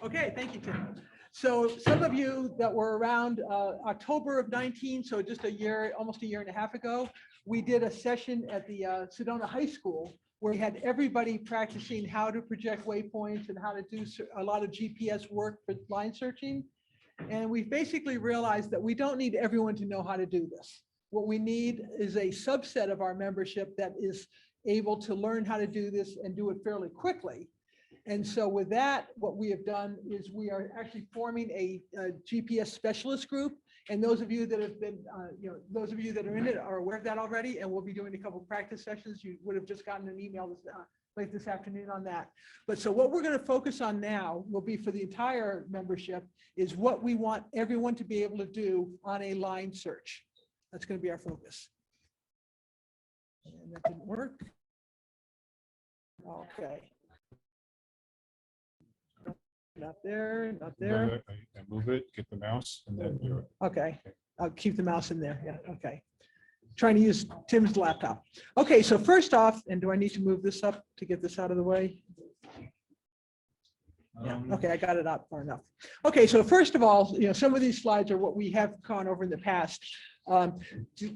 Okay, thank you, Tim. So some of you that were around October of 19, so just a year, almost a year and a half ago, we did a session at the Sedona High School where we had everybody practicing how to project waypoints and how to do a lot of GPS work for line searching. And we basically realized that we don't need everyone to know how to do this. What we need is a subset of our membership that is able to learn how to do this and do it fairly quickly. And so with that, what we have done is we are actually forming a GPS specialist group. And those of you that have been, those of you that are in it are aware of that already. And we'll be doing a couple of practice sessions. You would have just gotten an email late this afternoon on that. But so what we're going to focus on now will be for the entire membership is what we want everyone to be able to do on a line search. That's going to be our focus. And that didn't work. Okay. Not there, not there. I move it, get the mouse, and then do it. Okay, I'll keep the mouse in there. Yeah, okay. Trying to use Tim's laptop. Okay, so first off, and do I need to move this up to get this out of the way? Yeah, okay, I got it up far enough. Okay, so first of all, some of these slides are what we have gone over in the past.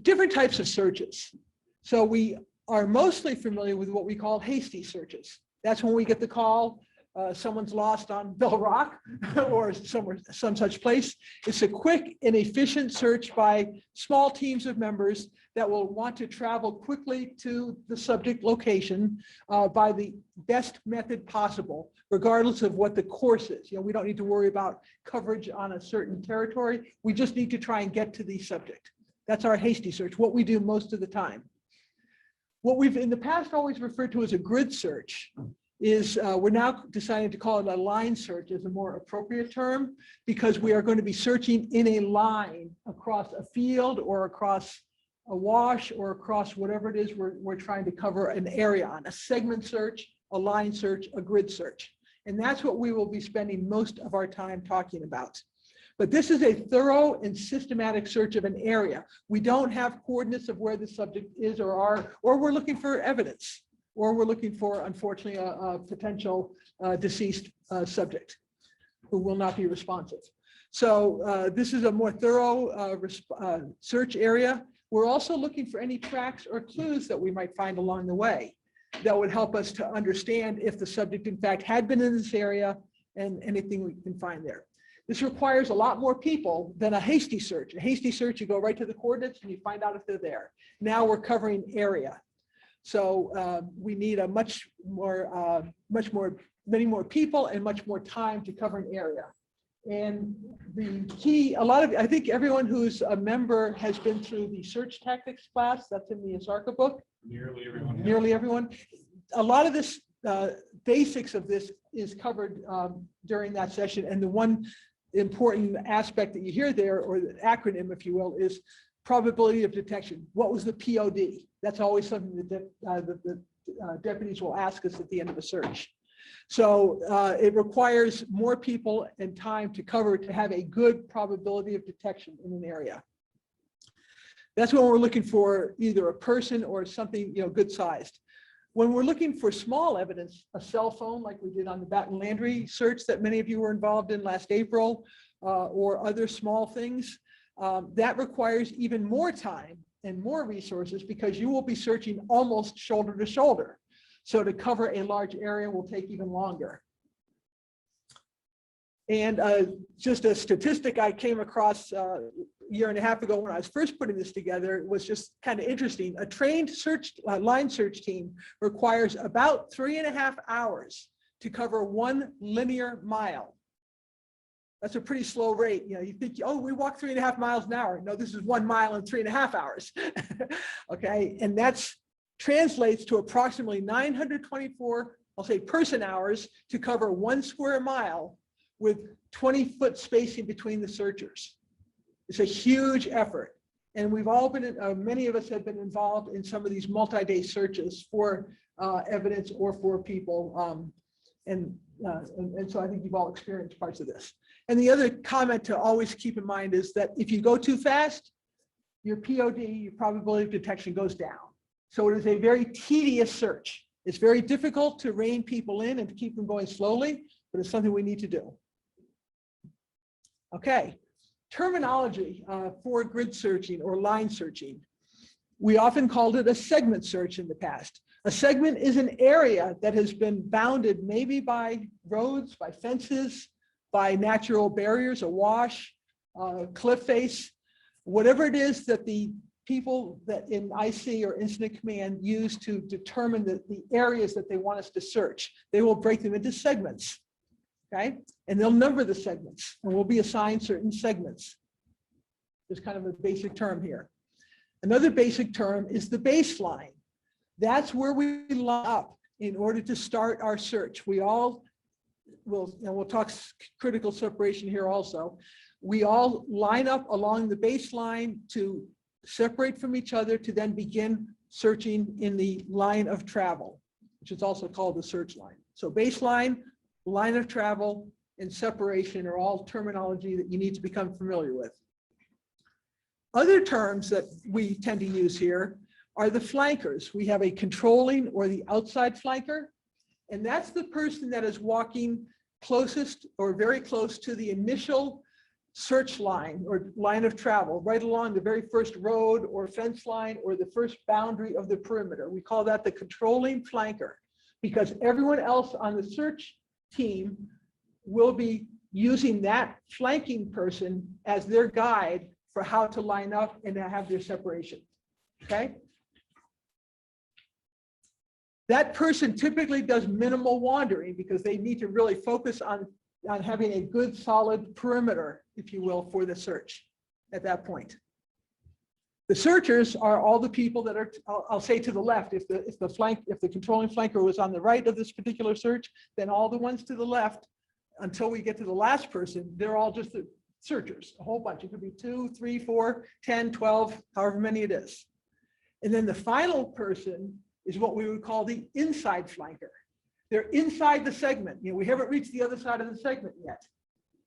Different types of searches. So we are mostly familiar with what we call hasty searches. That's when we get the call, someone's lost on Bell Rock or some such place. It's a quick and efficient search by small teams of members that will want to travel quickly to the subject location by the best method possible, regardless of what the course is. We don't need to worry about coverage on a certain territory. We just need to try and get to the subject. That's our hasty search, what we do most of the time. What we've in the past always referred to as a grid search is we're now deciding to call it a line search as a more appropriate term, because we are going to be searching in a line across a field or across a wash or across whatever it is we're trying to cover an area on, a segment search, a line search, a grid search. And that's what we will be spending most of our time talking about. But this is a thorough and systematic search of an area. We don't have coordinates of where the subject is or we're looking for evidence, or we're looking for, unfortunately, a potential deceased subject who will not be responsive. So this is a more thorough search area. We're also looking for any tracks or clues that we might find along the way that would help us to understand if the subject, in fact, had been in this area and anything we can find there. This requires a lot more people than a hasty search. A hasty search, you go right to the coordinates and you find out if they're there. Now we're covering area. So we need a many more people and much more time to cover an area. And the key, I think everyone who's a member has been through the search tactics class. That's in the ASARCA book. Nearly everyone. Nearly everyone. A lot of this basics of this is covered during that session. And the one important aspect that you hear there, or the acronym, if you will, is probability of detection. What was the POD? That's always something that the deputies will ask us at the end of a search. So it requires more people and time to cover to have a good probability of detection in an area. That's when we're looking for either a person or something good sized. When we're looking for small evidence, a cell phone like we did on the Baton Landry search that many of you were involved in last April, or other small things, that requires even more time and more resources, because you will be searching almost shoulder to shoulder. So to cover a large area will take even longer. And just a statistic I came across a year and a half ago when I was first putting this together was just kind of interesting. A trained line search team requires about 3.5 hours to cover 1 linear mile. That's a pretty slow rate. You think, oh, we walk 3.5 miles an hour. No, this is 1 mile in 3.5 hours. Okay, and that's translates to approximately 924, I'll say, person hours to cover 1 square mile with 20-foot spacing between the searchers. It's a huge effort. And we've all been, many of us have been involved in some of these multi-day searches for evidence or for people. And so I think you've all experienced parts of this. And the other comment to always keep in mind is that if you go too fast, your POD, your probability of detection, goes down. So it is a very tedious search. It's very difficult to rein people in and to keep them going slowly, but it's something we need to do. Okay, terminology for grid searching or line searching. We often called it a segment search in the past. A segment is an area that has been bounded maybe by roads, by fences, by natural barriers, a wash, cliff face, whatever it is that the people that in IC or Incident Command use to determine the areas that they want us to search. They will break them into segments, okay? And they'll number the segments, and we'll be assigned certain segments. There's kind of a basic term here. Another basic term is the baseline. That's where we line up in order to start our search. We all will, and we'll talk critical separation here also. We all line up along the baseline to separate from each other to then begin searching in the line of travel, which is also called the search line. So baseline, line of travel, and separation are all terminology that you need to become familiar with. Other terms that we tend to use here are the flankers. We have a controlling or the outside flanker, and that's the person that is walking closest or very close to the initial search line or line of travel, right along the very first road or fence line or the first boundary of the perimeter. We call that the controlling flanker, because everyone else on the search team will be using that flanking person as their guide for how to line up and to have their separation, okay? That person typically does minimal wandering because they need to really focus on having a good solid perimeter, if you will, for the search at that point. The searchers are all the people that are, I'll say to the left, if the controlling flanker was on the right of this particular search, then all the ones to the left, until we get to the last person, they're all just the searchers, a whole bunch. It could be 2, 3, 4, 10, 12, however many it is. And then the final person is what we would call the inside flanker. They're inside the segment. You know, we haven't reached the other side of the segment yet.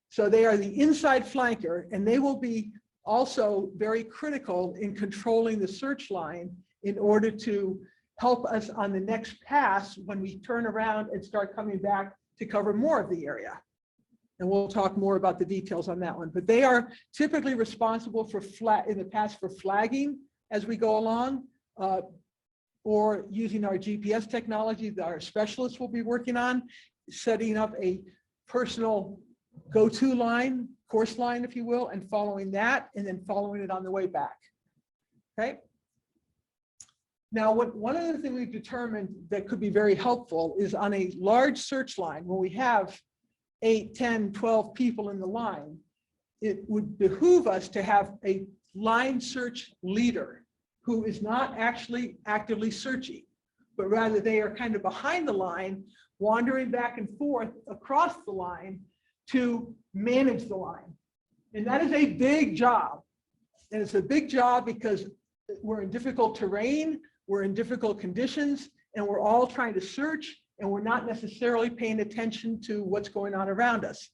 So they are the inside flanker, and they will be also very critical in controlling the search line in order to help us on the next pass when we turn around and start coming back to cover more of the area. And we'll talk more about the details on that one. But they are typically responsible for in the past for flagging as we go along, or using our GPS technology that our specialists will be working on, setting up a personal go-to line, course line, if you will, and following that, and then following it on the way back, okay? Now, one other thing we've determined that could be very helpful is on a large search line, when we have 8, 10, 12 people in the line, it would behoove us to have a line search leader who is not actually actively searching, but rather they are kind of behind the line, wandering back and forth across the line to manage the line. And that is a big job. And it's a big job because we're in difficult terrain, we're in difficult conditions, and we're all trying to search, and we're not necessarily paying attention to what's going on around us.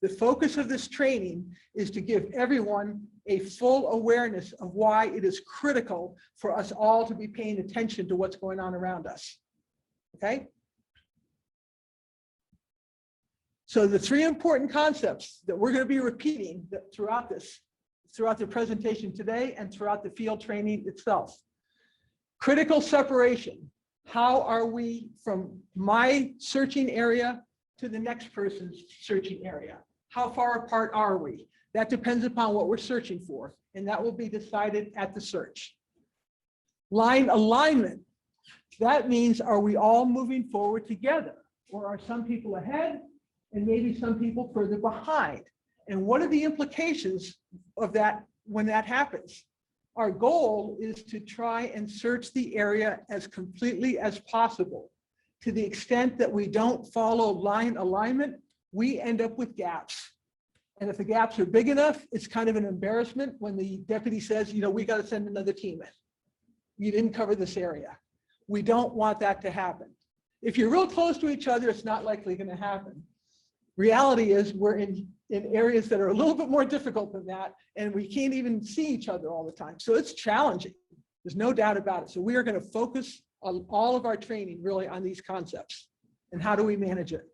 The focus of this training is to give everyone a full awareness of why it is critical for us all to be paying attention to what's going on around us, okay? So the 3 important concepts that we're going to be repeating throughout the presentation today and throughout the field training itself. Critical separation. How are we from my searching area to the next person's searching area? How far apart are we? That depends upon what we're searching for, and that will be decided at the search. Line alignment. That means, are we all moving forward together, or are some people ahead and maybe some people further behind? And what are the implications of that when that happens? Our goal is to try and search the area as completely as possible. To the extent that we don't follow line alignment, we end up with gaps. And if the gaps are big enough, it's kind of an embarrassment when the deputy says, you know, we got to send another team in. You didn't cover this area. We don't want that to happen. If you're real close to each other, it's not likely going to happen. Reality is we're in areas that are a little bit more difficult than that, and we can't even see each other all the time. So it's challenging. There's no doubt about it. So we are going to focus on all of our training really on these concepts and how do we manage it.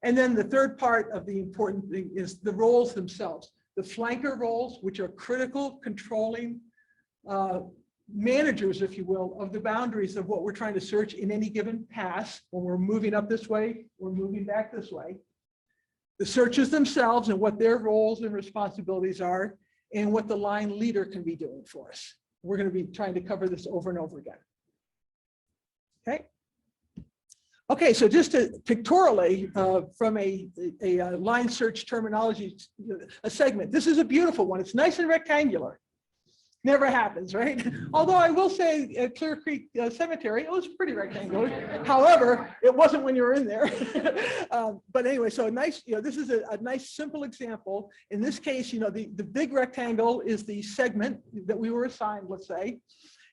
And then the third part of the important thing is the roles themselves. The flanker roles, which are critical controlling managers, if you will, of the boundaries of what we're trying to search in any given pass. When we're moving up this way, we're moving back this way. The searches themselves and what their roles and responsibilities are, and what the line leader can be doing for us. We're going to be trying to cover this over and over again. Okay. Okay, so just to pictorially, from a line search terminology, a segment. This is a beautiful one. It's nice and rectangular. Never happens, right? Although I will say Clear Creek Cemetery, it was pretty rectangular. However, it wasn't when you were in there. But anyway, so a nice, this is a nice simple example. In this case, the big rectangle is the segment that we were assigned, let's say.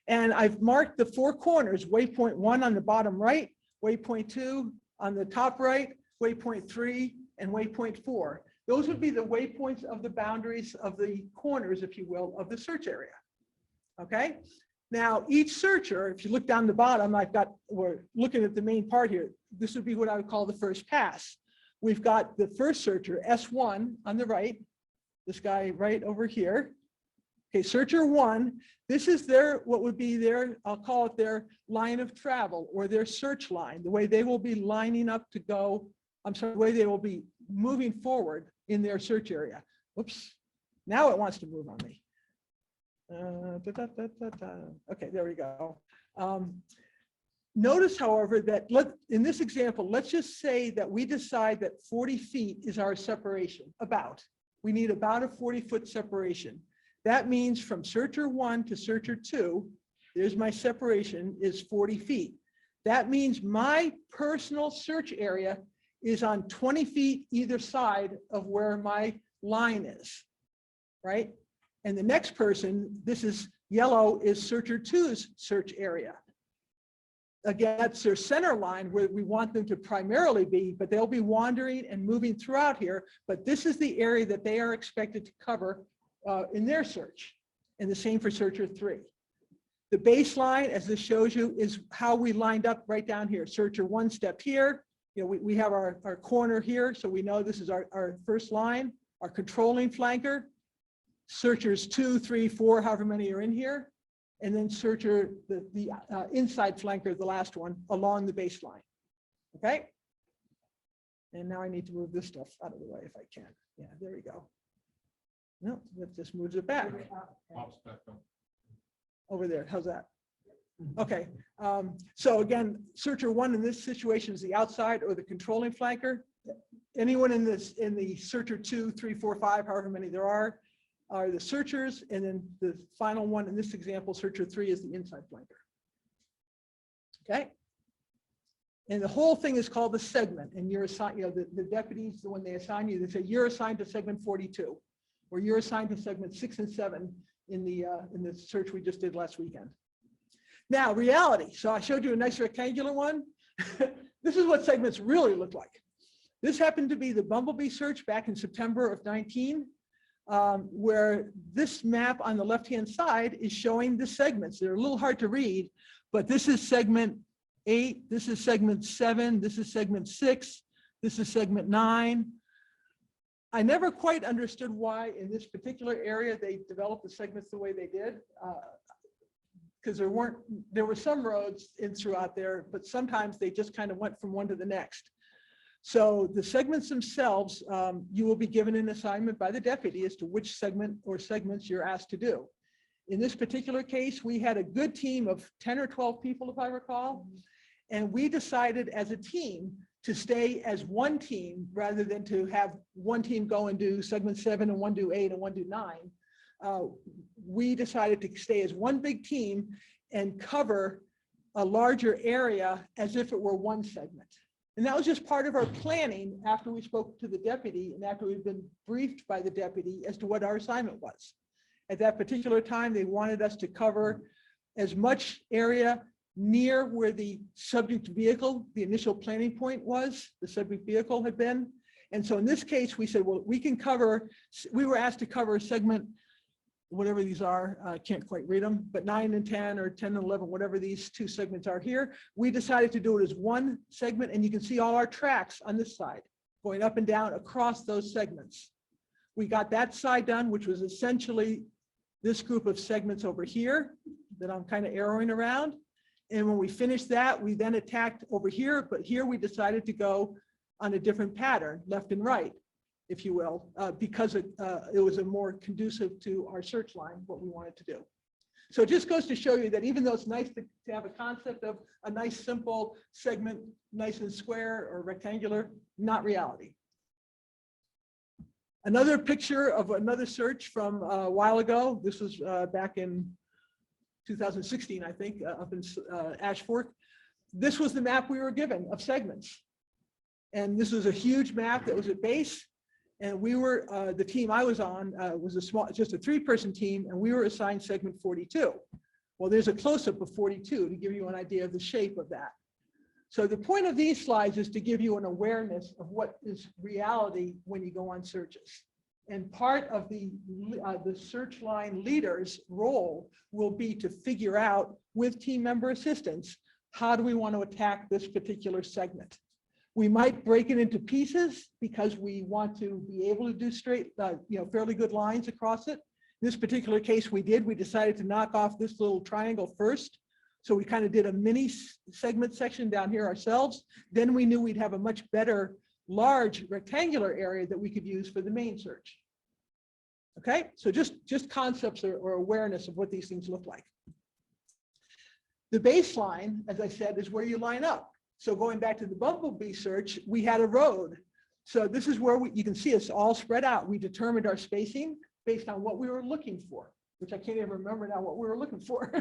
And I've marked the 4 corners, waypoint 1 on the bottom right, waypoint 2 on the top right, waypoint 3, and waypoint 4. Those would be the waypoints of the boundaries of the corners, if you will, of the search area. Okay. Now, each searcher, if you look down the bottom, we're looking at the main part here. This would be what I would call the first pass. We've got the first searcher, S1 on the right, this guy right over here. Okay, searcher 1, this is what would be their, I'll call it their line of travel or their search line, the way they will be lining up to go, the way they will be moving forward in their search area. Whoops, now it wants to move on me. Okay, there we go. Notice, however, that in this example, let's just say that we decide that 40 feet is our separation, we need about a 40-foot separation. That means from searcher 1 to searcher 2, there's my separation, is 40 feet. That means my personal search area is on 20 feet either side of where my line is, right? And the next person, this is yellow, is searcher 2's search area. Again, that's their center line where we want them to primarily be, but they'll be wandering and moving throughout here. But this is the area that they are expected to cover in their search, and the same for searcher 3. The baseline, as this shows you, is how we lined up right down here. Searcher 1 stepped here. We have our corner here, so we know this is our first line, our controlling flanker. Searchers 2, 3, 4, however many are in here, and then searcher, the inside flanker, the last one, along the baseline. Okay? And now I need to move this stuff out of the way if I can. Yeah, there we go. No, that just moves it back. Over there, how's that? Okay, so again, searcher 1 in this situation is the outside or the controlling flanker. Anyone in the searcher 2, 3, 4, 5, however many there are the searchers, and then the final one in this example, searcher 3, is the inside flanker. Okay, and the whole thing is called the segment, and you're assigned, the deputies, when they assign you, they say you're assigned to segment 42, or you're assigned to segment 6 and 7 in the search we just did last weekend. Now, reality. So I showed you a nice rectangular one. This is what segments really look like. This happened to be the Bumblebee search back in September of 19, where this map on the left-hand side is showing the segments. They're a little hard to read, but this is segment 8, this is segment 7, this is segment 6, this is segment 9. I never quite understood why in this particular area they developed the segments the way they did. Because there were some roads in throughout there, but sometimes they just kind of went from one to the next. So the segments themselves, you will be given an assignment by the deputy as to which segment or segments you're asked to do. In this particular case, we had a good team of 10 or 12 people, if I recall, and we decided as a team to stay as one team rather than to have one team go and do segment 7 and one do 8 and one do 9. We decided to stay as one big team and cover a larger area as if it were one segment. And that was just part of our planning after we spoke to the deputy and after we've been briefed by the deputy as to what our assignment was. At that particular time, they wanted us to cover as much area near where the subject vehicle, the initial planning point was, the subject vehicle had been. And so in this case, we said, well, we were asked to cover segment, whatever these are, I can't quite read them, but 9 and 10 or 10 and 11, whatever these two segments are here. We decided to do it as one segment, and you can see all our tracks on this side. going up and down across those segments. We got that side done, which was essentially this group of segments over here that I'm kind of arrowing around. And when we finished that, we then attacked over here, but here we decided to go on a different pattern, left and right, if you will, because it was a more conducive to our search line, what we wanted to do. So it just goes to show you that even though it's nice to have a concept of a nice simple segment, nice and square or rectangular, not reality. Another picture of another search from a while ago. This was back in 2016, I think, up in Ash Fork. This was the map we were given of segments. And this was a huge map that was at base. And we were, the team I was on was just a 3-person team, and we were assigned segment 42. Well, there's a close-up of 42 to give you an idea of the shape of that. So the point of these slides is to give you an awareness of what is reality when you go on searches. And part of the search line leader's role will be to figure out with team member assistance, how do we want to attack this particular segment? We might break it into pieces because we want to be able to do straight, fairly good lines across it. In this particular case, we decided to knock off this little triangle first. So we kind of did a mini segment section down here ourselves. Then we knew we'd have a much better large rectangular area that we could use for the main search. Okay, so just concepts or awareness of what these things look like. The baseline, as I said, is where you line up. So going back to the bumblebee search, we had a road. So this is where you can see it's all spread out. We determined our spacing based on what we were looking for, which I can't even remember now what we were looking for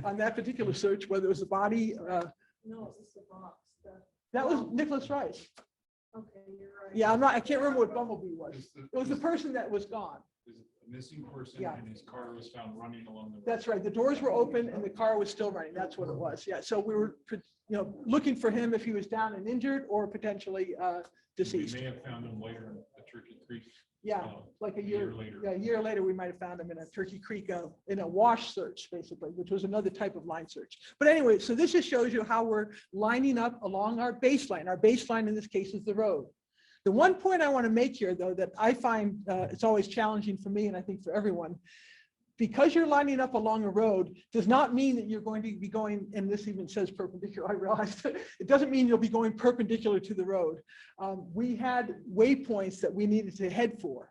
on that particular search, whether it was the body. No, it was the box. That was Nicholas Rice. Okay, you're right. Yeah, I can't remember what bumblebee was. It was the person that was gone. A missing person, Yeah. and his car was found running along the road. That's right. The doors were open and the car was still running. That's what it was. Yeah. So we were, looking for him if he was down and injured or potentially deceased. We may have found him later in the Turkey Creek. Yeah, like a year later. Yeah, a year later, we might have found him in a Turkey Creek in a wash search, basically, which was another type of line search. But anyway, so this just shows you how we're lining up along our baseline. Our baseline in this case is the road. The one point I want to make here, though, that I find it's always challenging for me, and I think for everyone, because you're lining up along a road does not mean that you're going to be going, and this even says perpendicular, I realized, it doesn't mean you'll be going perpendicular to the road. We had waypoints that we needed to head for.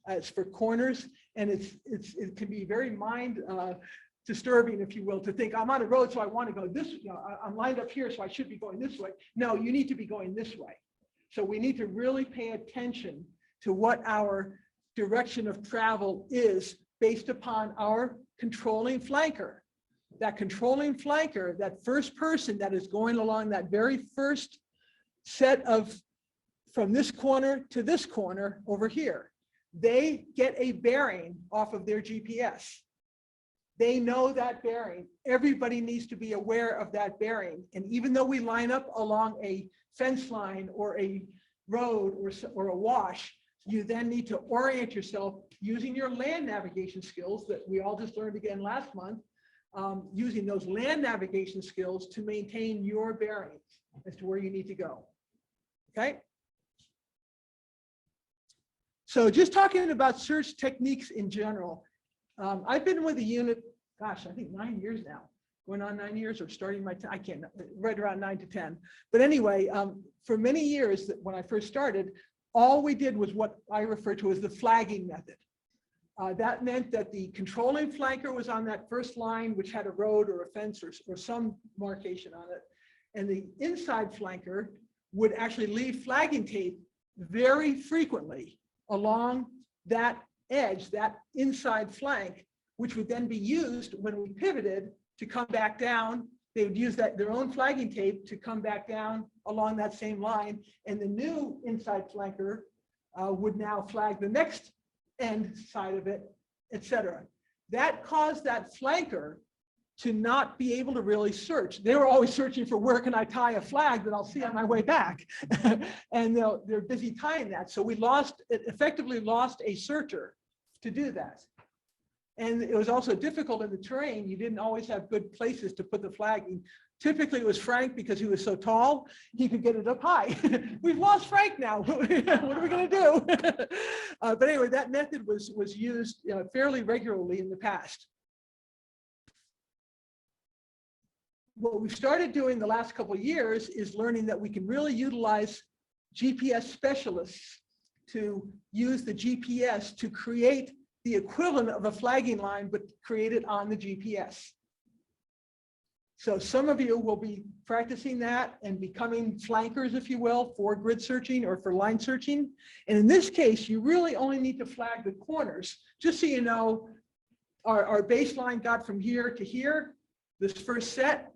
It's for corners, and it can be very mind disturbing, if you will, to think I'm on a road, so I want to go this, I'm lined up here, so I should be going this way. No, you need to be going this way. So we need to really pay attention to what our direction of travel is based upon our controlling flanker. That controlling flanker, that first person that is going along that very first set of, from this corner to this corner over here, they get a bearing off of their GPS. They know that bearing. Everybody needs to be aware of that bearing. And even though we line up along a fence line or a road or a wash, you then need to orient yourself using your land navigation skills that we all just learned again last month, using those land navigation skills to maintain your bearings as to where you need to go. Okay. So just talking about search techniques in general, I've been with the unit, gosh, I think 9 years now. Going on 9 years or starting my, I can't, right around 9 to 10. But anyway, for many years when I first started, all we did was what I refer to as the flagging method. That meant that the controlling flanker was on that first line, which had a road or a fence or some markation on it. And the inside flanker would actually leave flagging tape very frequently along that edge, that inside flank, which would then be used when we pivoted to come back down. They would use their own flagging tape to come back down along that same line. And the new inside flanker would now flag the next end side of it, etc. That caused that flanker to not be able to really search. They were always searching for where can I tie a flag that I'll see on my way back. And they're busy tying that. So we effectively lost a searcher to do that. And it was also difficult in the terrain. You didn't always have good places to put the flagging. Typically, it was Frank because he was so tall, he could get it up high. We've lost Frank now. What are we going to do? But anyway, that method was used fairly regularly in the past. What we've started doing the last couple of years is learning that we can really utilize GPS specialists to use the GPS to create the equivalent of a flagging line, but create it on the GPS. So some of you will be practicing that and becoming flankers, if you will, for grid searching or for line searching. And in this case, you really only need to flag the corners. Just so you know, our baseline got from here to here, this first set.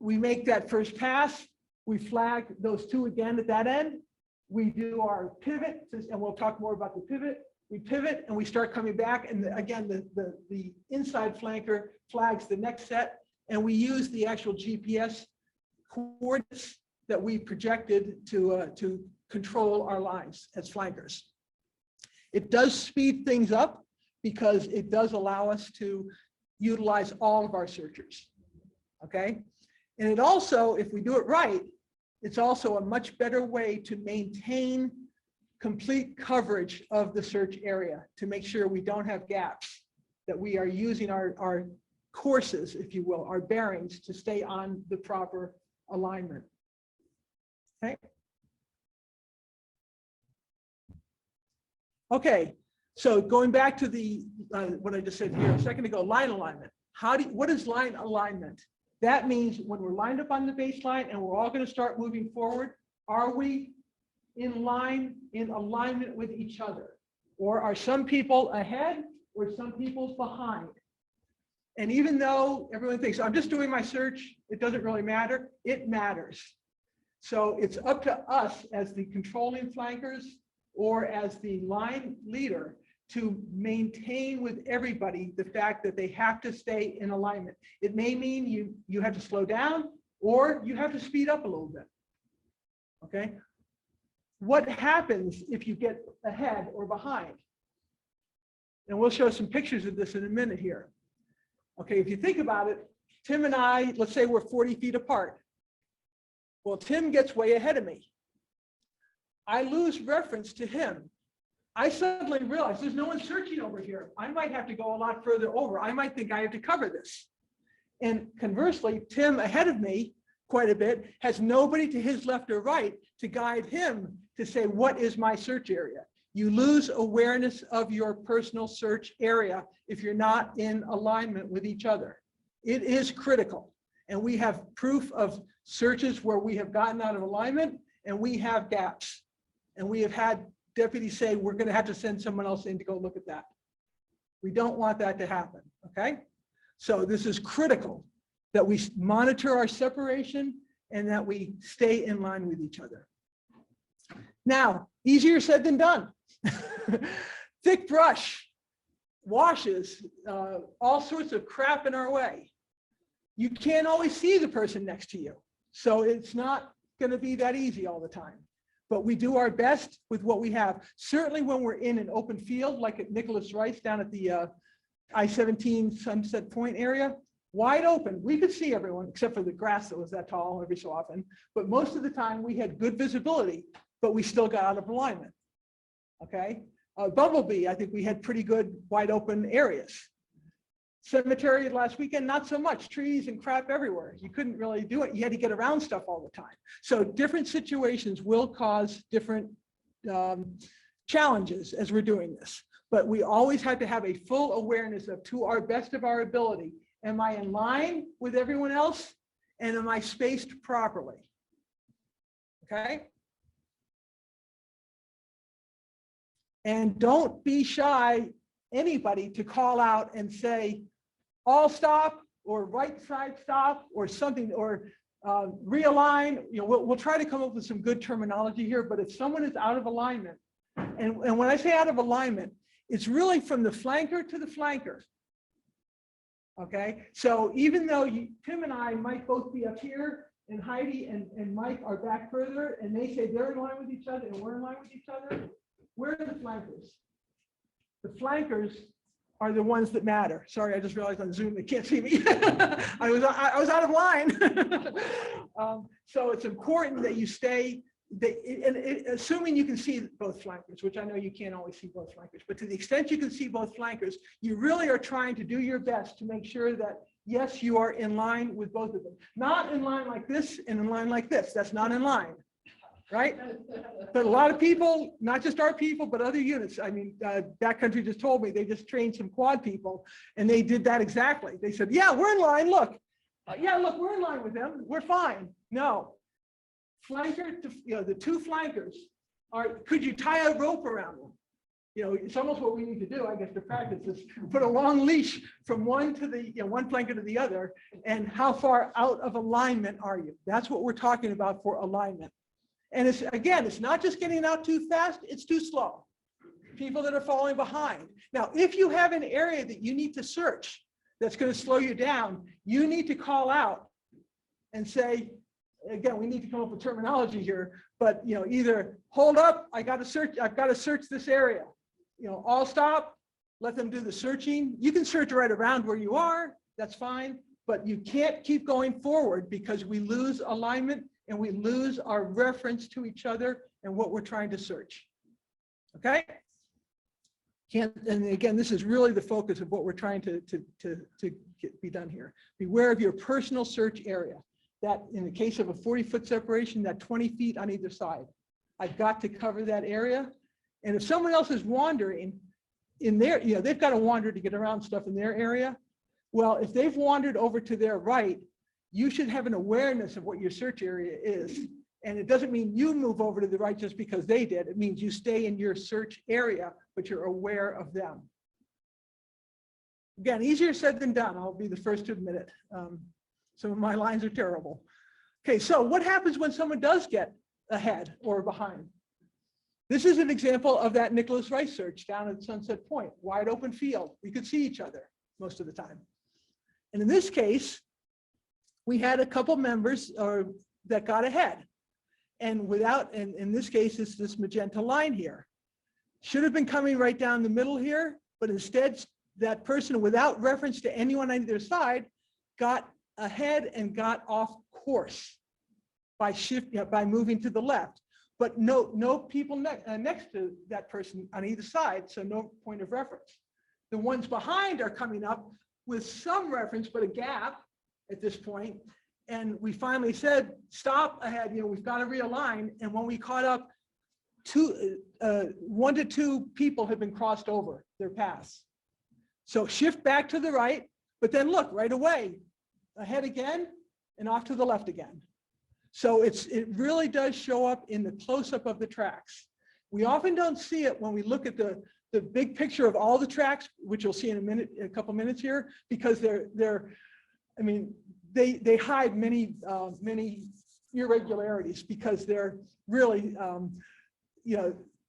We make that first pass. We flag those two again at that end. We do our pivot, and we'll talk more about the pivot. We pivot and we start coming back. And again, the inside flanker flags the next set. And we use the actual GPS coordinates that we projected to control our lines as flankers. It does speed things up because it does allow us to utilize all of our searchers, okay? And it also, if we do it right, it's also a much better way to maintain complete coverage of the search area to make sure we don't have gaps, that we are using our courses, if you will, our bearings to stay on the proper alignment. Okay. Okay, so going back to the what I just said here a second ago, line alignment. What is line alignment? That means when we're lined up on the baseline and we're all going to start moving forward, are we in line, in alignment with each other? Or are some people ahead or some people behind? And even though everyone thinks, I'm just doing my search, it doesn't really matter, it matters. So it's up to us as the controlling flankers or as the line leader to maintain with everybody the fact that they have to stay in alignment. It may mean you have to slow down or you have to speed up a little bit, okay? What happens if you get ahead or behind? And we'll show some pictures of this in a minute here. Okay, if you think about it, Tim and I, let's say we're 40 feet apart. Well, Tim gets way ahead of me. I lose reference to him. I suddenly realize there's no one searching over here. I might have to go a lot further over. I might think I have to cover this. And conversely, Tim ahead of me quite a bit has nobody to his left or right to guide him to say, what is my search area? You lose awareness of your personal search area if you're not in alignment with each other. It is critical. And we have proof of searches where we have gotten out of alignment and we have gaps. And we have had deputies say, we're going to have to send someone else in to go look at that. We don't want that to happen, okay? So this is critical that we monitor our separation and that we stay in line with each other. Now, easier said than done. Thick brush washes all sorts of crap in our way. You can't always see the person next to you. So it's not going to be that easy all the time. But we do our best with what we have. Certainly when we're in an open field, like at Nicholas Rice down at the I-17 Sunset Point area, wide open. We could see everyone except for the grass that was that tall every so often. But most of the time we had good visibility, but we still got out of alignment. Okay. Bumblebee, I think we had pretty good wide open areas. Cemetery last weekend, not so much, trees and crap everywhere. You couldn't really do it. You had to get around stuff all the time. So different situations will cause different challenges as we're doing this. But we always have to have a full awareness of, to our best of our ability, am I in line with everyone else? And am I spaced properly? Okay. And don't be shy, anybody, to call out and say, all stop, or right side stop, or something, or realign. You know, we'll try to come up with some good terminology here, but if someone is out of alignment, and when I say out of alignment, it's really from the flanker to the flanker. Okay, so even though Tim and I might both be up here, and Heidi and Mike are back further, and they say they're in line with each other, and we're in line with each other, we're the flankers. The flankers are the ones that matter. Sorry, I just realized on Zoom they can't see me. I was out of line. So it's important that you stay, assuming you can see both flankers, which I know you can't always see both flankers, but to the extent you can see both flankers, you really are trying to do your best to make sure that, yes, you are in line with both of them. Not in line like this and in line like this. That's not in line, right? But a lot of people, not just our people, but other units. I mean, Backcountry just told me they just trained some quad people and they did that exactly. They said, yeah, we're in line. Look, yeah, look, we're in line with them. We're fine. No. Flanker, the two flankers are, could you tie a rope around them? It's almost what we need to do, I guess, to practice is put a long leash from one to the, one flanker to the other, and how far out of alignment are you? That's what we're talking about for alignment. And it's, again, it's not just getting out too fast, it's too slow. People that are falling behind. Now, if you have an area that you need to search that's going to slow you down, you need to call out and say, again, we need to come up with terminology here, but either hold up, I've got to search this area. All stop, let them do the searching. You can search right around where you are, that's fine, but you can't keep going forward because we lose alignment and we lose our reference to each other and what we're trying to search. Okay? And again, this is really the focus of what we're trying to be done here. Beware of your personal search area. That in the case of a 40-foot separation, that 20 feet on either side. I've got to cover that area. And if someone else is wandering in their, they've got to wander to get around stuff in their area. Well, if they've wandered over to their right, you should have an awareness of what your search area is. And it doesn't mean you move over to the right just because they did. It means you stay in your search area, but you're aware of them. Again, easier said than done. I'll be the first to admit it. Some of my lines are terrible. Okay, so what happens when someone does get ahead or behind? This is an example of that Nicholas Rice search down at Sunset Point, wide open field. We could see each other most of the time. And in this case, we had a couple members that got ahead. And in this case, it's this magenta line here. Should have been coming right down the middle here, but instead that person without reference to anyone on either side got ahead and got off course by by moving to the left, but no people next to that person on either side, so no point of reference. The ones behind are coming up with some reference, but a gap at this point. And we finally said, stop ahead, we've got to realign. And when we caught up, 1 to 2 people have been crossed over their paths. So shift back to the right, but then look right away, ahead again and off to the left again. So it really does show up in the close-up of the tracks. We often don't see it when we look at the big picture of all the tracks, which you'll see in a couple minutes here, because they hide many irregularities because they're really,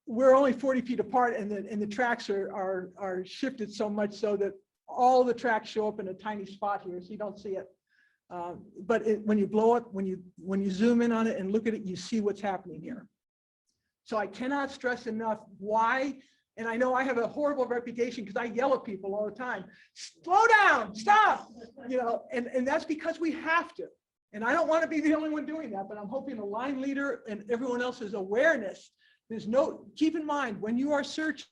we're only 40 feet apart, and the tracks are shifted so much so that all the tracks show up in a tiny spot here, so you don't see it. But when you blow it, when you zoom in on it and look at it, you see what's happening here. So I cannot stress enough why. And I know I have a horrible reputation because I yell at people all the time, slow down, stop, and that's because we have to. And I don't want to be the only one doing that, but I'm hoping the line leader and everyone else's awareness. Keep in mind, when you are searching,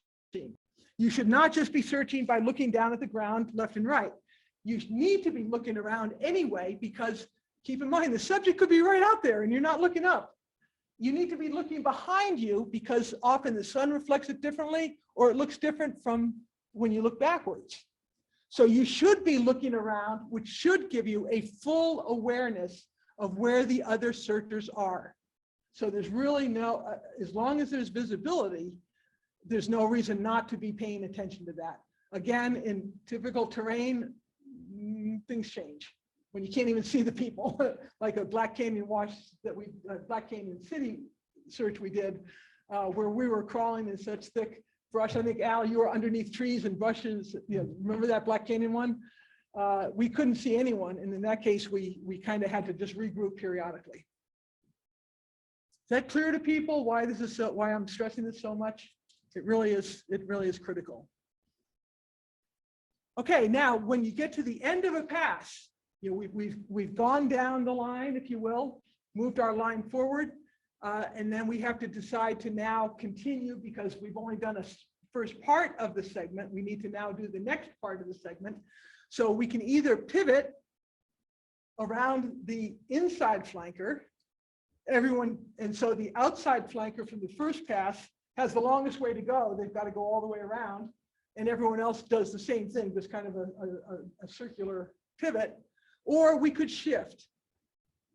you should not just be searching by looking down at the ground left and right. You need to be looking around anyway, because keep in mind, the subject could be right out there and you're not looking up. You need to be looking behind you because often the sun reflects it differently or it looks different from when you look backwards. So you should be looking around, which should give you a full awareness of where the other searchers are. So there's really as long as there's visibility, there's no reason not to be paying attention to that. Again, in typical terrain, things change. When you can't even see the people, like a Black Canyon Black Canyon City search we did, where we were crawling in such thick brush. I think, Al, you were underneath trees and bushes. Remember that Black Canyon one? We couldn't see anyone, and in that case, we kind of had to just regroup periodically. Is that clear to people? Why I'm stressing this so much? It really is critical. Okay, now when you get to the end of a pass, you know, we've gone down the line, if you will, moved our line forward, and then we have to decide to now continue because we've only done a first part of the segment. We need to now do the next part of the segment. So we can either pivot around the inside flanker, and so the outside flanker from the first pass has the longest way to go. They've got to go all the way around, and everyone else does the same thing, just kind of a circular pivot. Or we could shift.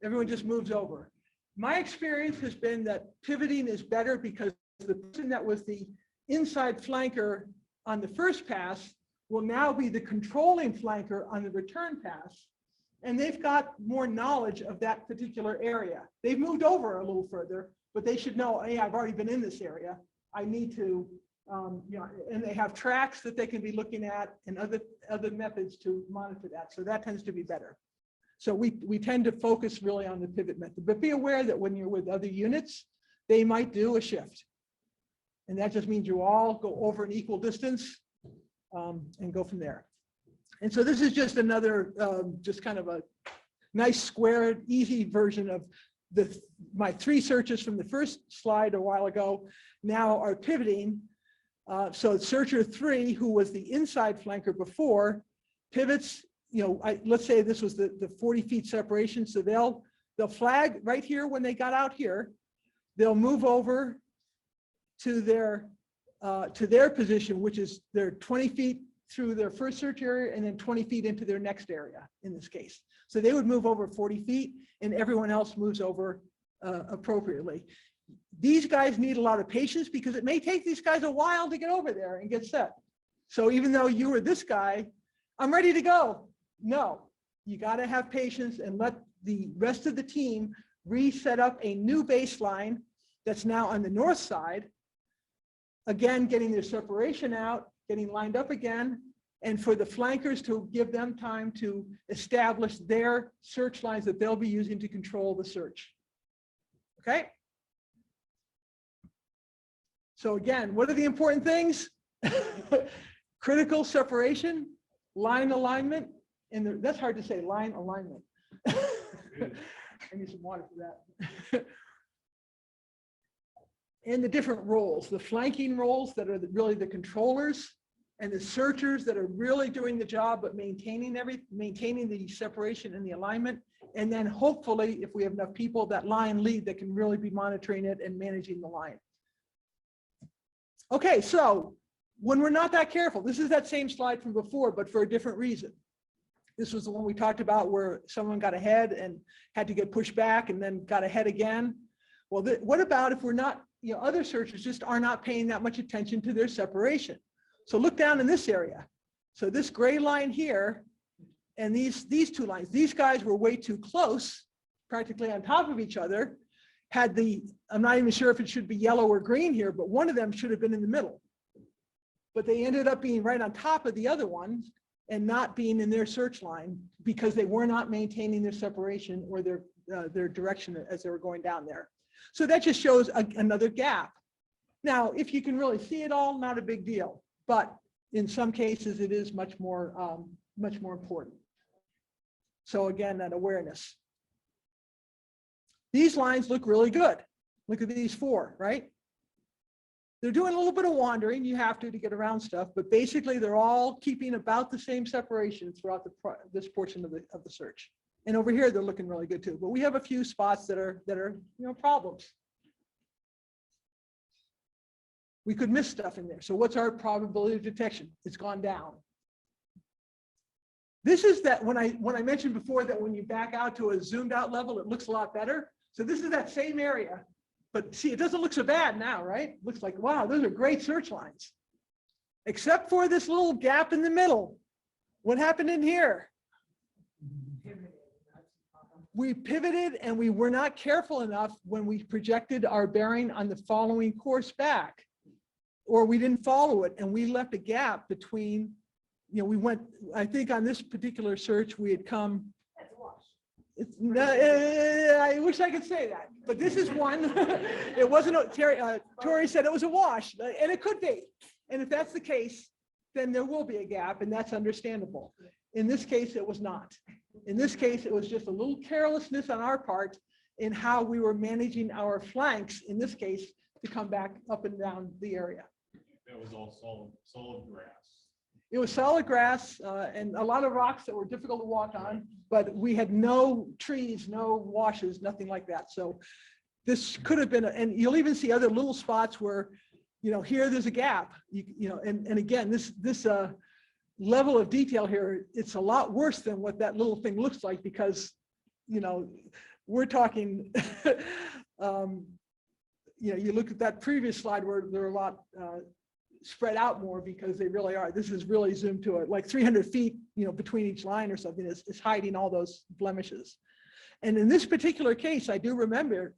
Everyone just moves over. My experience has been that pivoting is better because the person that was the inside flanker on the first pass will now be the controlling flanker on the return pass. And they've got more knowledge of that particular area. They've moved over a little further, but they should know, hey, I've already been in this area. I need to, you know, and they have tracks that they can be looking at and other methods to monitor that. So that tends to be better. So we tend to focus really on the pivot method, but be aware that when you're with other units, they might do a shift. And that just means you all go over an equal distance and go from there. And so this is just another, just kind of a nice squared, easy version of my 3 searches from the first slide a while ago now are pivoting. So searcher 3, who was the inside flanker before, pivots, you know, let's say this was the 40 feet separation. So they'll flag right here when they got out here. They'll move over to their position, which is they're 20 feet through their first search area and then 20 feet into their next area in this case. So they would move over 40 feet and everyone else moves over appropriately. These guys need a lot of patience because it may take these guys a while to get over there and get set. So even though you were this guy, I'm ready to go. No, you got to have patience and let the rest of the team reset up a new baseline that's now on the north side. Again, getting their separation out, getting lined up again, and for the flankers to give them time to establish their search lines that they'll be using to control the search. Okay? So again, what are the important things? Critical separation, line alignment, and that's hard to say, line alignment. I need some water for that. And the different roles, the flanking roles that are really the controllers, and the searchers that are really doing the job but maintaining the separation and the alignment. And then hopefully, if we have enough people, that line lead that can really be monitoring it and managing the line. Okay, so when we're not that careful, this is that same slide from before, but for a different reason. This was the one we talked about where someone got ahead and had to get pushed back and then got ahead again. Well, what about if we're not, you know, other searchers just are not paying that much attention to their separation? So look down in this area. So this gray line here and these 2 lines, these guys were way too close, practically on top of each other. I'm not even sure if it should be yellow or green here, but one of them should have been in the middle. But they ended up being right on top of the other ones and not being in their search line because they were not maintaining their separation or their direction as they were going down there. So that just shows another gap. Now, if you can really see it all, not a big deal, but in some cases it is much more important. So again, that awareness. These lines look really good. Look at these 4, right? They're doing a little bit of wandering. You have to get around stuff, but basically they're all keeping about the same separation throughout this portion of the search. And over here, they're looking really good too. But we have a few spots that are you know, problems. We could miss stuff in there. So what's our probability of detection? It's gone down. This is that when I mentioned before that when you back out to a zoomed out level, it looks a lot better. So this is that same area, but see, it doesn't look so bad now, right? It looks like, wow, those are great search lines. Except for this little gap in the middle. What happened in here? We pivoted and we were not careful enough when we projected our bearing on the following course back, or we didn't follow it and we left a gap between, you know, we went, I think on this particular search, we had come, I wish I could say that, but this is one. It wasn't, Tori said it was a wash, and it could be. And if that's the case, then there will be a gap, and that's understandable. In this case, it was not. In this case, it was just a little carelessness on our part in how we were managing our flanks, in this case, to come back up and down the area. That was all solid grass. It was solid grass and a lot of rocks that were difficult to walk on, but we had no trees, no washes, nothing like that. So this could have been, and you'll even see other little spots where, you know, here there's a gap, you know, and again, this level of detail here, it's a lot worse than what that little thing looks like, because, you know, we're talking, you know, you look at that previous slide where they're a lot spread out more, because they really are. This is really zoomed to it, like 300 feet, you know, between each line or something is hiding all those blemishes. And in this particular case, I do remember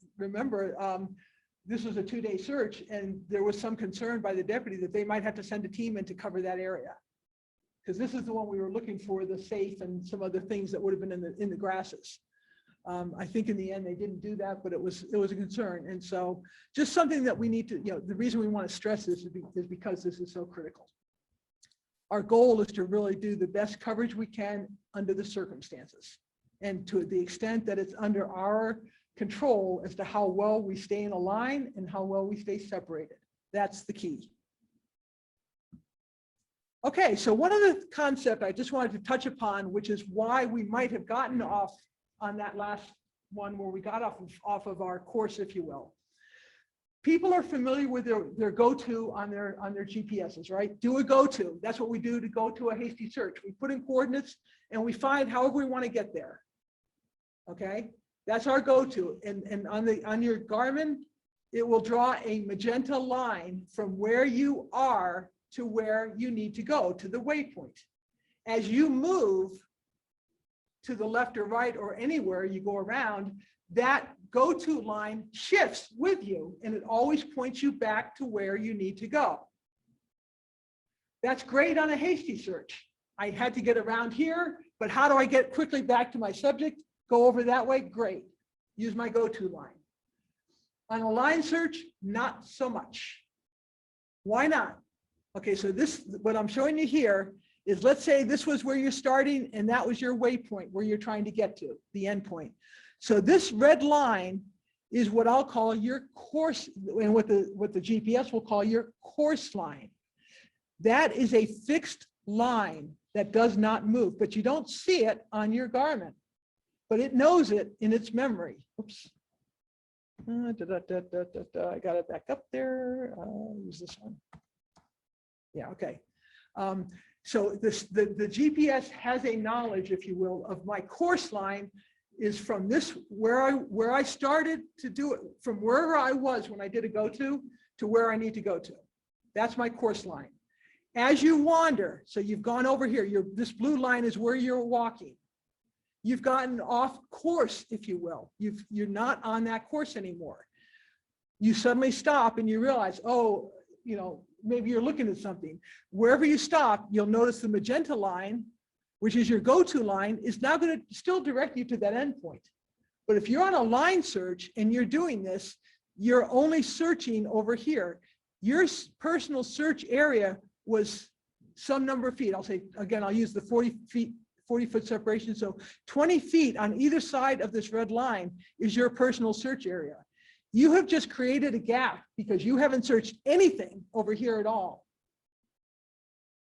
this was a 2-day search, and there was some concern by the deputy that they might have to send a team in to cover that area, because this is the one we were looking for, the safe and some other things that would have been in the grasses. I think in the end they didn't do that, but it was a concern. And so just something that we need to, you know, the reason we want to stress this is because this is so critical. Our goal is to really do the best coverage we can under the circumstances, and to the extent that it's under our control as to how well we stay in a line and how well we stay separated. That's the key. Okay, so one of the concepts I just wanted to touch upon, which is why we might have gotten off on that last one where we got off of our course, if you will. People are familiar with their go-to on their GPSs, right? Do a go-to. That's what we do to go to a hasty search. We put in coordinates and we find however we want to get there. Okay, that's our go-to. And on your Garmin, it will draw a magenta line from where you are to where you need to go, to the waypoint. As you move to the left or right or anywhere you go around, that go-to line shifts with you, and it always points you back to where you need to go. That's great on a hasty search. I had to get around here, but how do I get quickly back to my subject? Go over that way, great. Use my go-to line. On a line search, not so much. Why not? Okay, so this, what I'm showing you here is, let's say this was where you're starting and that was your waypoint where you're trying to get to, the end point. So this red line is what I'll call your course, and what the GPS will call your course line. That is a fixed line that does not move, but you don't see it on your Garmin, but it knows it in its memory. Oops. I got it back up there. Use this one. Yeah, okay. So the GPS has a knowledge, if you will, of my course line is from this, where I started to do it, from wherever I was when I did a go-to where I need to go to. That's my course line. As you wander, so you've gone over here, this blue line is where you're walking. You've gotten off course, if you will. You're not on that course anymore. You suddenly stop and you realize, oh, you know, maybe you're looking at something. Wherever you stop, you'll notice the magenta line, which is your go-to line, is now going to still direct you to that endpoint. But if you're on a line search and you're doing this, you're only searching over here. Your personal search area was some number of feet. I'll say, again, I'll use the 40-foot separation. So 20 feet on either side of this red line is your personal search area. You have just created a gap because you haven't searched anything over here at all.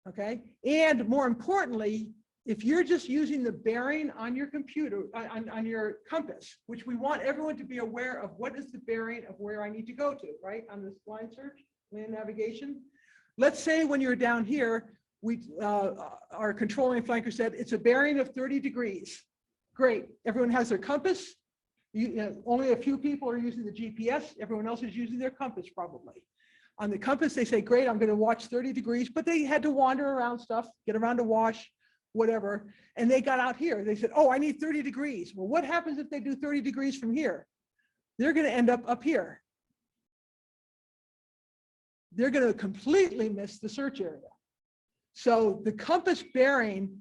Okay, and more importantly, if you're just using the bearing on your computer, on your compass, which we want everyone to be aware of, what is the bearing of where I need to go to, right? On this line search, land navigation. Let's say when you're down here, our controlling flanker said it's a bearing of 30 degrees. Great, everyone has their compass. Only a few people are using the GPS. Everyone else is using their compass probably. On the compass, they say, great, I'm going to watch 30 degrees, but they had to wander around stuff, get around to wash, whatever. And they got out here. They said, oh, I need 30 degrees. Well, what happens if they do 30 degrees from here? They're going to end up here. They're going to completely miss the search area. So the compass bearing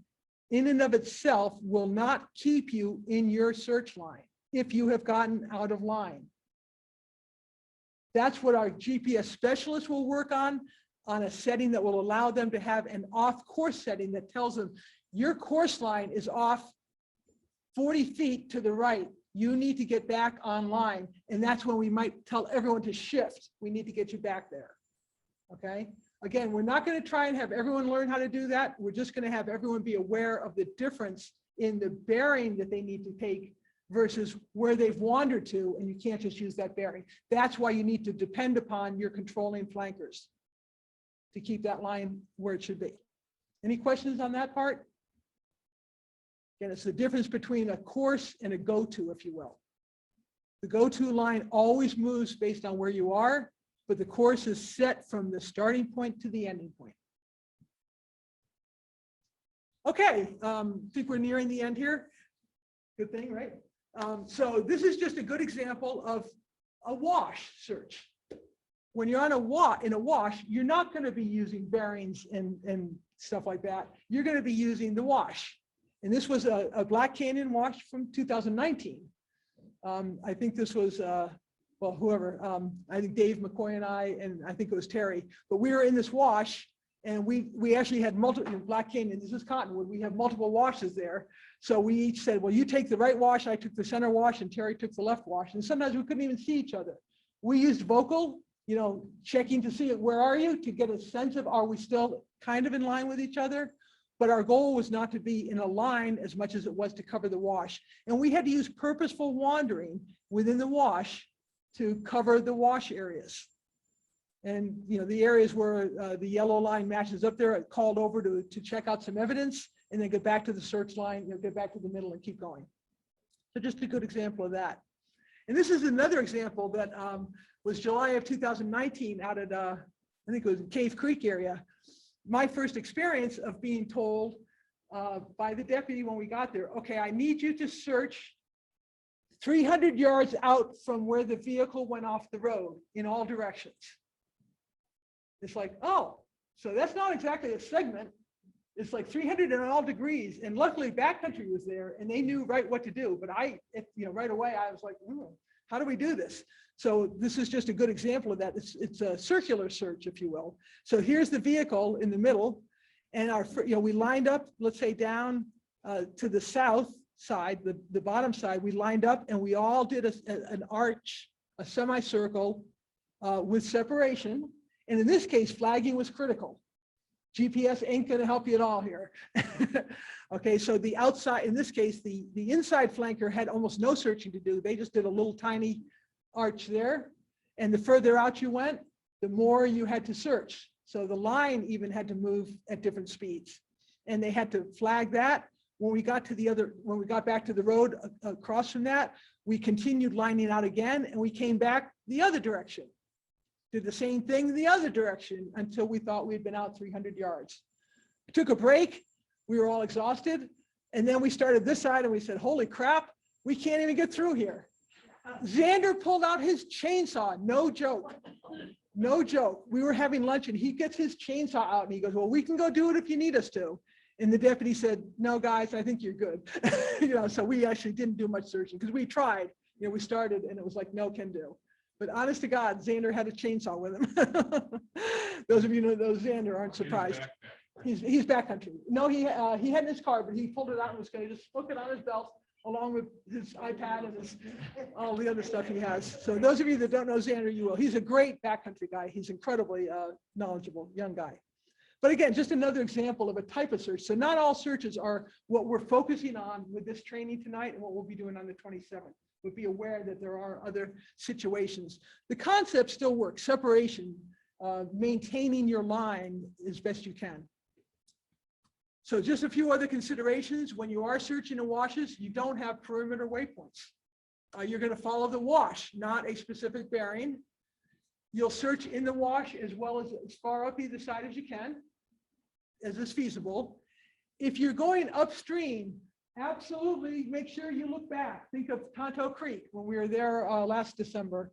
in and of itself will not keep you in your search line if you have gotten out of line. That's what our GPS specialist will work on. on a setting that will allow them to have an off-course setting that tells them your course line is off 40 feet to the right. You need to get back online. And that's when we might tell everyone to shift. We need to get you back there. Okay. Again, we're not going to try and have everyone learn how to do that. We're just going to have everyone be aware of the difference in the bearing that they need to take versus where they've wandered to, and you can't just use that bearing. That's why you need to depend upon your controlling flankers to keep that line where it should be. Any questions on that part? Again, it's the difference between a course and a go-to, if you will. The go-to line always moves based on where you are, but the course is set from the starting point to the ending point. Okay, I think we're nearing the end here. Good thing, right? So this is just a good example of a wash search. When you're on in a wash, you're not going to be using bearings and stuff like that. You're going to be using the wash. And this was a Black Canyon wash from 2019. I think this was, well, whoever, I think Dave McCoy and I think it was Terry, but we were in this wash and we actually had multiple, Black Canyon, this is Cottonwood, we have multiple washes there. So we each said, well, you take the right wash, I took the center wash, and Terry took the left wash. And sometimes we couldn't even see each other. We used vocal, checking to see where are you, to get a sense of, are we still kind of in line with each other? But our goal was not to be in a line as much as it was to cover the wash. And we had to use purposeful wandering within the wash to cover the wash areas. And the areas where the yellow line matches up there, I called over to check out some evidence and then get back to the search line, get back to the middle and keep going. So just a good example of that. And this is another example that was July of 2019 out at, I think it was Cave Creek area. My first experience of being told by the deputy when we got there, okay, I need you to search 300 yards out from where the vehicle went off the road in all directions. It's like, oh, so that's not exactly a segment. It's like 300 in all degrees. And luckily Backcountry was there and they knew right what to do. But right away, I was like, how do we do this? So this is just a good example of that. It's a circular search, if you will. So here's the vehicle in the middle, and we lined up, let's say down to the south side, the bottom side, we lined up and we all did an arch, a semicircle with separation. And in this case, flagging was critical. GPS ain't going to help you at all here. Okay, so the outside, in this case, the inside flanker had almost no searching to do. They just did a little tiny arch there. And the further out you went, the more you had to search. So the line even had to move at different speeds. And they had to flag that. When we got back to the road across from that, we continued lining out again and we came back the other direction. Did the same thing the other direction until we thought we'd been out 300 yards. Took a break. We were all exhausted. And then we started this side and we said, holy crap, we can't even get through here. Xander pulled out his chainsaw. No joke. No joke. We were having lunch and he gets his chainsaw out and he goes, well, we can go do it if you need us to. And the deputy said, no, guys, I think you're good. So we actually didn't do much searching because we tried. We started and it was like, no can do. But honest to God, Xander had a chainsaw with him. Those of you who know Xander aren't surprised. He's backcountry. No, he had in his car, but he pulled it out and was going to just hook it on his belt along with his iPad and all the other stuff he has. So those of you that don't know Xander, you will. He's a great backcountry guy. He's incredibly knowledgeable, young guy. But again, just another example of a type of search. So not all searches are what we're focusing on with this training tonight and what we'll be doing on the 27th. But be aware that there are other situations. The concept still works, separation, maintaining your line as best you can. So just a few other considerations. When you are searching in washes, you don't have perimeter waypoints. You're going to follow the wash, not a specific bearing. You'll search in the wash as well as far up either side as you can, as is feasible. If you're going upstream, absolutely make sure you look back. Think of Tonto Creek when we were there last December,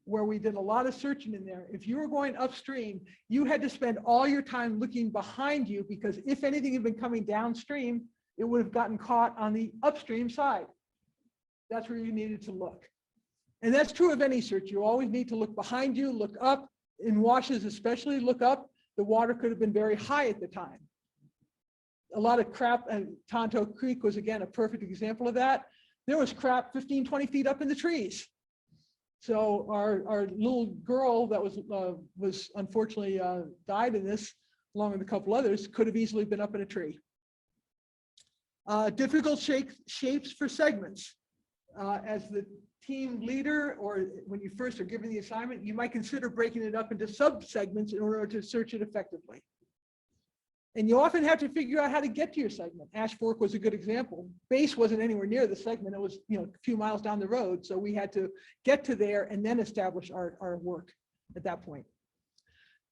where we did a lot of searching in there. If you were going upstream, you had to spend all your time looking behind you because if anything had been coming downstream, it would have gotten caught on the upstream side. That's where you needed to look. And that's true of any search. You always need to look behind you, look up. In washes especially, look up. the water could have been very high at the time. A lot of crap, and Tonto Creek was again a perfect example of that. There was crap 15, 20 feet up in the trees. So our little girl that was unfortunately died in this, along with a couple others, could have easily been up in a tree. Difficult shapes for segments. As the team leader, or when you first are given the assignment, you might consider breaking it up into sub-segments in order to search it effectively. And you often have to figure out how to get to your segment. Ash Fork was a good example. Base wasn't anywhere near the segment. It was, you know, a few miles down the road. So we had to get to there and then establish our work at that point.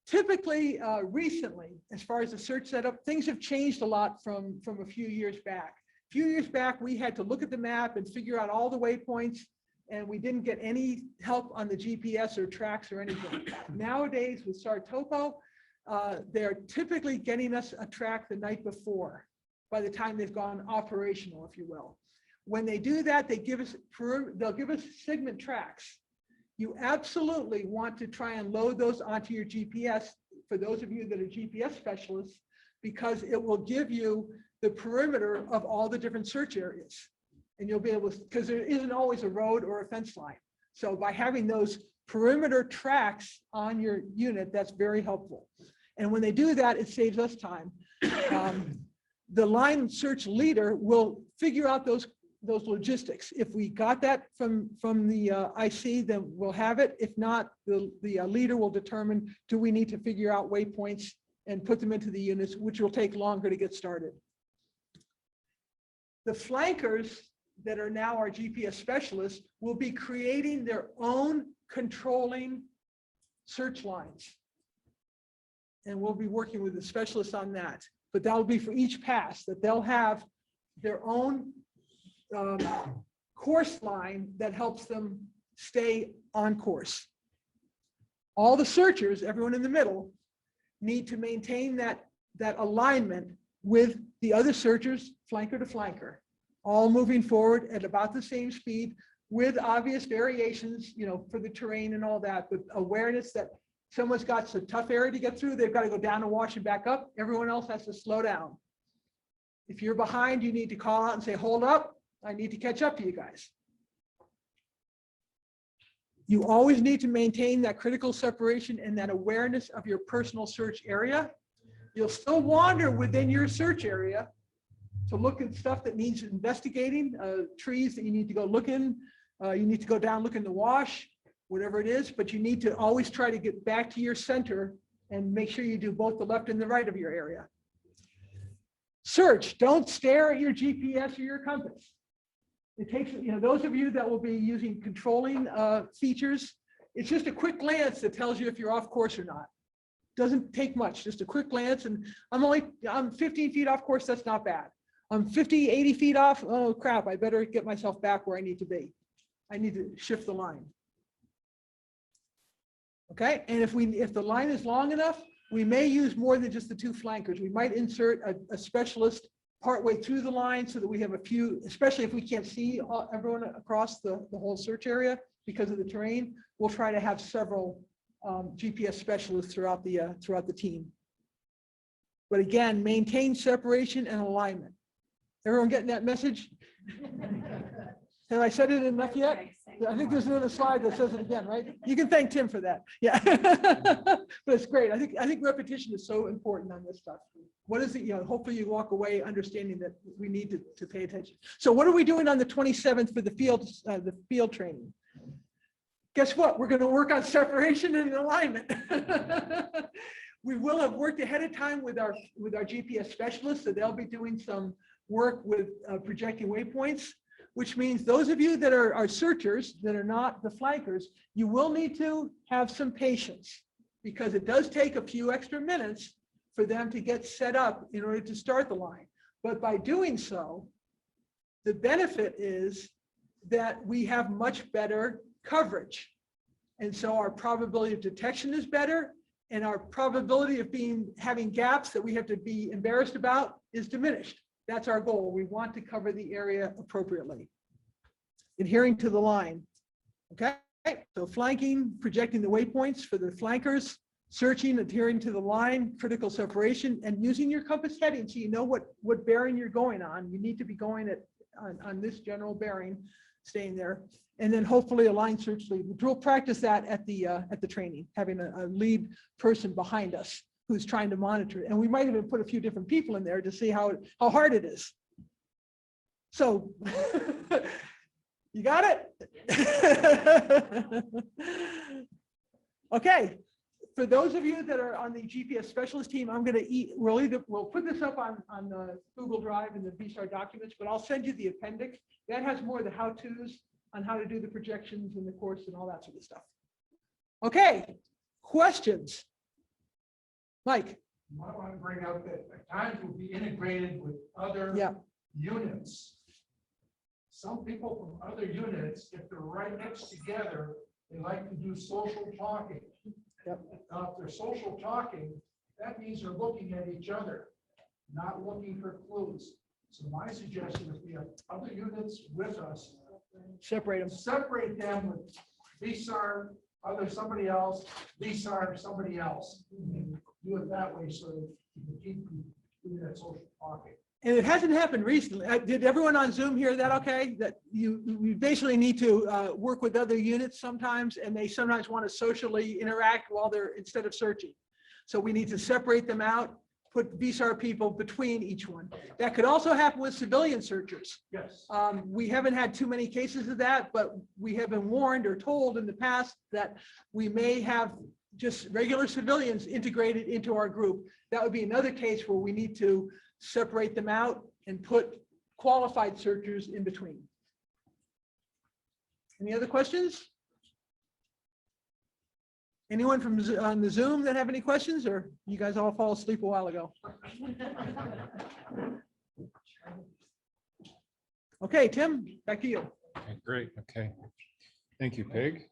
Typically, recently, as far as the search setup, things have changed a lot from a few years back. A few years back, we had to look at the map and figure out all the waypoints, and we didn't get any help on the GPS or tracks or anything. Nowadays, with VSAR Topo, they're typically getting us a track the night before, by the time they've gone operational, if you will. When they do that, they'll give us segment tracks. You absolutely want to try and load those onto your GPS, for those of you that are GPS specialists, because it will give you the perimeter of all the different search areas. And you'll be able to, because there isn't always a road or a fence line. So by having those perimeter tracks on your unit, that's very helpful. And when they do that, it saves us time. The line search leader will figure out those logistics. If we got that from the IC, then we'll have it. If not, the leader will determine, do we need to figure out waypoints and put them into the units, which will take longer to get started. The flankers that are now our GPS specialists will be creating their own controlling search lines. And we'll be working with the specialists on that. But that'll be for each pass, that they'll have their own course line that helps them stay on course. All the searchers, everyone in the middle, need to maintain that alignment with the other searchers, flanker to flanker, all moving forward at about the same speed, with obvious variations, you know, for the terrain and all that, but awareness that someone's got some tough area to get through, they've got to go down and wash and back up. Everyone else has to slow down. If you're behind, you need to call out and say, hold up, I need to catch up to you guys. You always need to maintain that critical separation and that awareness of your personal search area. You'll still wander within your search area to look at stuff that needs investigating, trees that you need to go look in, you need to go down, look in the wash, whatever it is, but you need to always try to get back to your center and make sure you do both the left and the right of your area. Search, don't stare at your GPS or your compass. It takes, you know, those of you that will be using controlling features, it's just a quick glance that tells you if you're off course or not. Doesn't take much, just a quick glance. And I'm 15 feet off course, that's not bad. I'm 50, 80 feet off, oh crap, I better get myself back where I need to be. I need to shift the line. Okay, and if the line is long enough, we may use more than just the two flankers. We might insert a specialist partway through the line so that we have a few, especially if we can't see everyone across the whole search area because of the terrain. We'll try to have several GPS specialists throughout the team. But again, maintain separation and alignment. Everyone getting that message? Have I said it enough yet? I think there's another slide that says it again, right? You can thank Tim for that. Yeah, but it's great. I think repetition is so important on this stuff. What is it? You know, hopefully you walk away understanding that we need to pay attention. So what are we doing on the 27th for the field training? Guess what? We're going to work on separation and alignment. We will have worked ahead of time with our GPS specialists, so they'll be doing some work with projecting waypoints, which means those of you that are searchers that are not the flankers, you will need to have some patience because it does take a few extra minutes for them to get set up in order to start the line. But by doing so, the benefit is that we have much better coverage. And so our probability of detection is better, and our probability of having gaps that we have to be embarrassed about is diminished. That's our goal. We want to cover the area appropriately. Adhering to the line. Okay, so flanking, projecting the waypoints for the flankers. searching, adhering to the line, critical separation, and using your compass heading so you know what bearing you're going on. You need to be going on this general bearing, staying there. And then hopefully a line search lead. We'll practice that at the training, having a lead person behind us who's trying to monitor. And we might even put a few different people in there to see how hard it is. So you got it? Okay. For those of you that are on the GPS specialist team, I'm going to we'll put this up on the Google Drive and the VSAR documents, but I'll send you the appendix. That has more of the how-tos on how to do the projections in the course and all that sort of stuff. Okay, questions? Mike? You might want to bring up that at times will be integrated with other units. Some people from other units, if they're right next together, they like to do social talking. Yep. Now, if they're social talking, that means they're looking at each other, not looking for clues. So my suggestion is we have other units with us, Separate them. separate them with VSAR, somebody else, VSAR, somebody else. And do it that way so that you can keep doing that social talking. And it hasn't happened recently. Did everyone on Zoom hear that okay? That you basically need to work with other units sometimes, and they sometimes want to socially interact while they're, instead of searching. So we need to separate them out, put VSAR people between each one. That could also happen with civilian searchers. Yes. We haven't had too many cases of that, but we have been warned or told in the past that we may have just regular civilians integrated into our group. That would be another case where we need to separate them out and put qualified searchers in between. Any other questions? Anyone from on the Zoom that have any questions, or you guys all fall asleep a while ago? Okay, Tim, back to you. Okay, great. Okay. Thank you, Peg.